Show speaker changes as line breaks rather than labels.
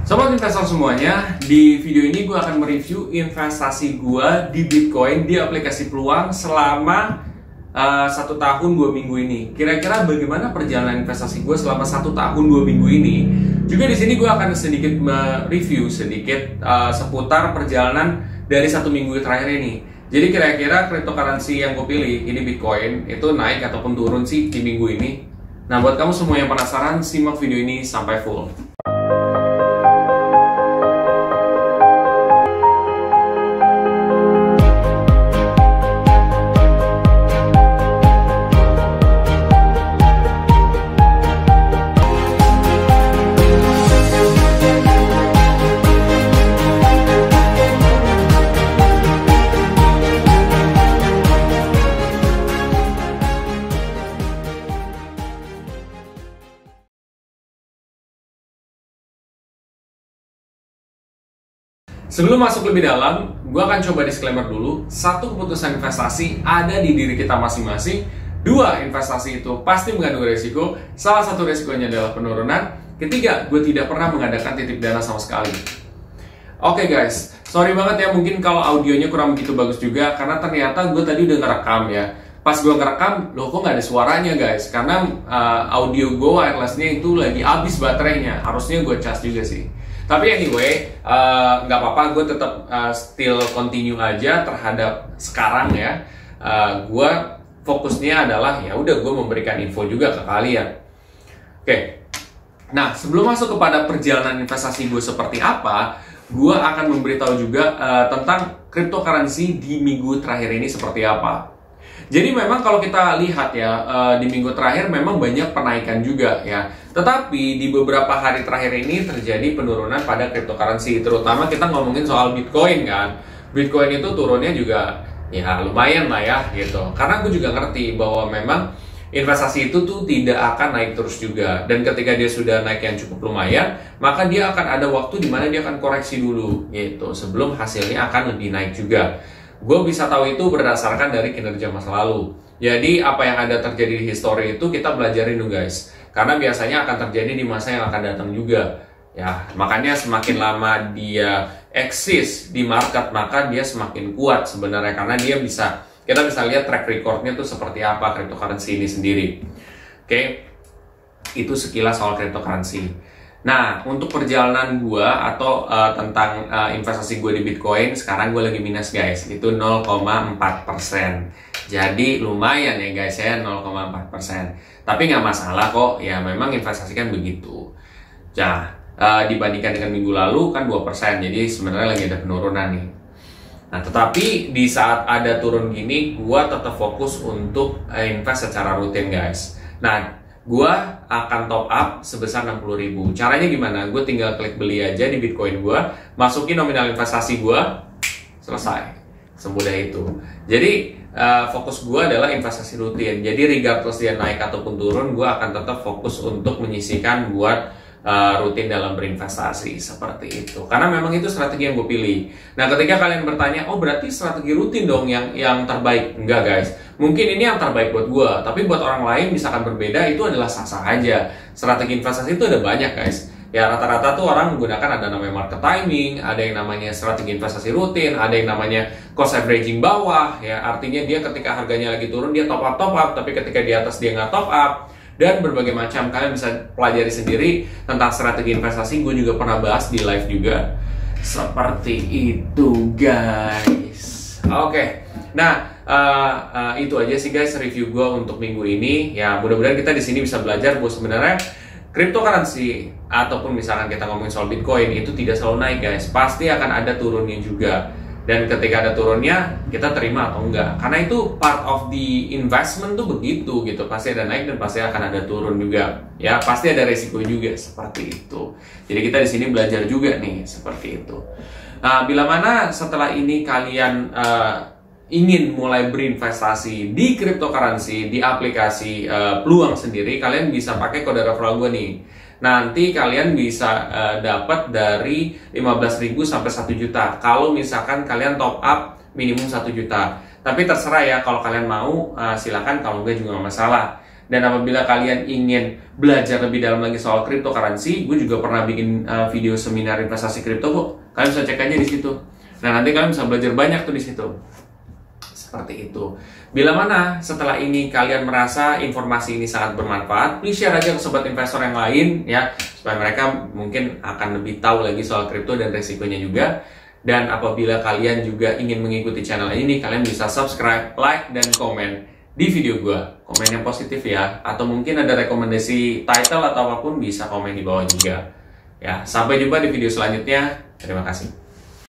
Sobat investor semuanya, di video ini gue akan mereview investasi gue di Bitcoin di aplikasi Peluang selama 1 tahun 2 minggu ini. Kira-kira bagaimana perjalanan investasi gue selama 1 tahun 2 minggu ini? Juga di sini gue akan sedikit mereview seputar perjalanan dari 1 minggu terakhir ini. Jadi kira-kira cryptocurrency yang gue pilih ini Bitcoin itu naik ataupun turun sih di minggu ini. Nah, buat kamu semua yang penasaran, simak video ini sampai full. Sebelum masuk lebih dalam, gue akan coba disclaimer dulu. 1, keputusan investasi ada di diri kita masing-masing. 2, investasi itu pasti mengandung resiko. Salah satu resikonya adalah penurunan. 3, gue tidak pernah mengadakan titip dana sama sekali. Oke guys, sorry banget ya mungkin kalau audionya kurang begitu bagus juga, karena ternyata gue tadi udah ngerekam ya. Pas gue ngerekam, loh kok nggak ada suaranya guys? Karena audio gue wirelessnya itu lagi habis baterainya. Harusnya gue cas juga sih. Tapi anyway, nggak apa-apa, gue tetap still continue aja terhadap sekarang ya. Gue fokusnya adalah ya udah gue memberikan info juga ke kalian. Oke, nah sebelum masuk kepada perjalanan investasi gue seperti apa, gue akan memberitahu juga tentang cryptocurrency di minggu terakhir ini seperti apa. Jadi memang kalau kita lihat ya, di minggu terakhir memang banyak penaikan juga ya. Tetapi di beberapa hari terakhir ini terjadi penurunan pada cryptocurrency. Terutama kita ngomongin soal Bitcoin kan. Bitcoin itu turunnya juga ya lumayan lah ya gitu. Karena aku juga ngerti bahwa memang investasi itu tuh tidak akan naik terus juga. Dan ketika dia sudah naik yang cukup lumayan, maka dia akan ada waktu di mana dia akan koreksi dulu gitu. Sebelum hasilnya akan lebih naik juga. Gue bisa tahu itu berdasarkan dari kinerja masa lalu. Jadi apa yang ada terjadi di history itu kita belajarin dulu guys. Karena biasanya akan terjadi di masa yang akan datang juga. Ya, makanya semakin lama dia eksis di market, maka dia semakin kuat sebenarnya. Karena kita bisa lihat track recordnya tuh seperti apa cryptocurrency ini sendiri. Oke, itu sekilas soal cryptocurrency. Nah, untuk perjalanan gue atau tentang investasi gue di Bitcoin, sekarang gue lagi minus guys, itu 0,4%. Jadi lumayan ya guys ya, 0,4%. Tapi nggak masalah kok, ya memang investasi kan begitu. Nah, dibandingkan dengan minggu lalu kan 2%, jadi sebenarnya lagi ada penurunan nih. Nah, tetapi di saat ada turun gini, gue tetap fokus untuk invest secara rutin guys. Nah, gue akan top up sebesar 60.000. Caranya gimana? Gue tinggal klik beli aja di Bitcoin gue, masukin nominal investasi gue, selesai. Semudah itu. Jadi fokus gue adalah investasi rutin. Jadi regardless dia naik ataupun turun, gue akan tetap fokus untuk menyisihkan buat rutin dalam berinvestasi seperti itu. Karena memang itu strategi yang gue pilih. Nah, ketika kalian bertanya, oh berarti strategi rutin dong yang terbaik? Enggak guys. Mungkin ini yang terbaik buat gue, tapi buat orang lain misalkan berbeda, itu adalah sah-sah aja. Strategi investasi itu ada banyak guys. Ya rata-rata tuh orang menggunakan ada namanya market timing, ada yang namanya strategi investasi rutin, ada yang namanya cost averaging bawah. Ya artinya dia ketika harganya lagi turun dia top up, tapi ketika di atas dia nggak top up. Dan berbagai macam, kalian bisa pelajari sendiri tentang strategi investasi. Gue juga pernah bahas di live juga. Seperti itu guys. Oke. Nah, itu aja sih guys review gue untuk minggu ini. Ya mudah-mudahan kita di sini bisa belajar bahwa sebenarnya cryptocurrency ataupun misalkan kita ngomongin soal Bitcoin itu tidak selalu naik guys. Pasti akan ada turunnya juga. Dan ketika ada turunnya, kita terima atau enggak. Karena itu part of the investment tuh begitu gitu. Pasti ada naik dan pasti akan ada turun juga. Ya, pasti ada resiko juga seperti itu. Jadi kita di sini belajar juga nih seperti itu. Nah, bila mana setelah ini kalian ingin mulai berinvestasi di cryptocurrency di aplikasi Peluang sendiri, kalian bisa pakai kode referral gue nih. Nanti kalian bisa dapat dari 15.000 sampai 1 juta kalau misalkan kalian top up minimum 1 juta. Tapi terserah ya, kalau kalian mau silakan, kalau enggak juga nggak masalah. Dan apabila kalian ingin belajar lebih dalam lagi soal cryptocurrency, gue juga pernah bikin video seminar investasi kripto kok. Kalian bisa cek aja di situ. Nah, nanti kalian bisa belajar banyak tuh di situ. Seperti itu. Bila mana setelah ini kalian merasa informasi ini sangat bermanfaat, please share aja ke sobat investor yang lain ya, supaya mereka mungkin akan lebih tahu lagi soal kripto dan resikonya juga. Dan apabila kalian juga ingin mengikuti channel ini, kalian bisa subscribe, like, dan komen di video gue. Komen yang positif ya, atau mungkin ada rekomendasi title atau apapun bisa komen di bawah juga. Ya, sampai jumpa di video selanjutnya. Terima kasih.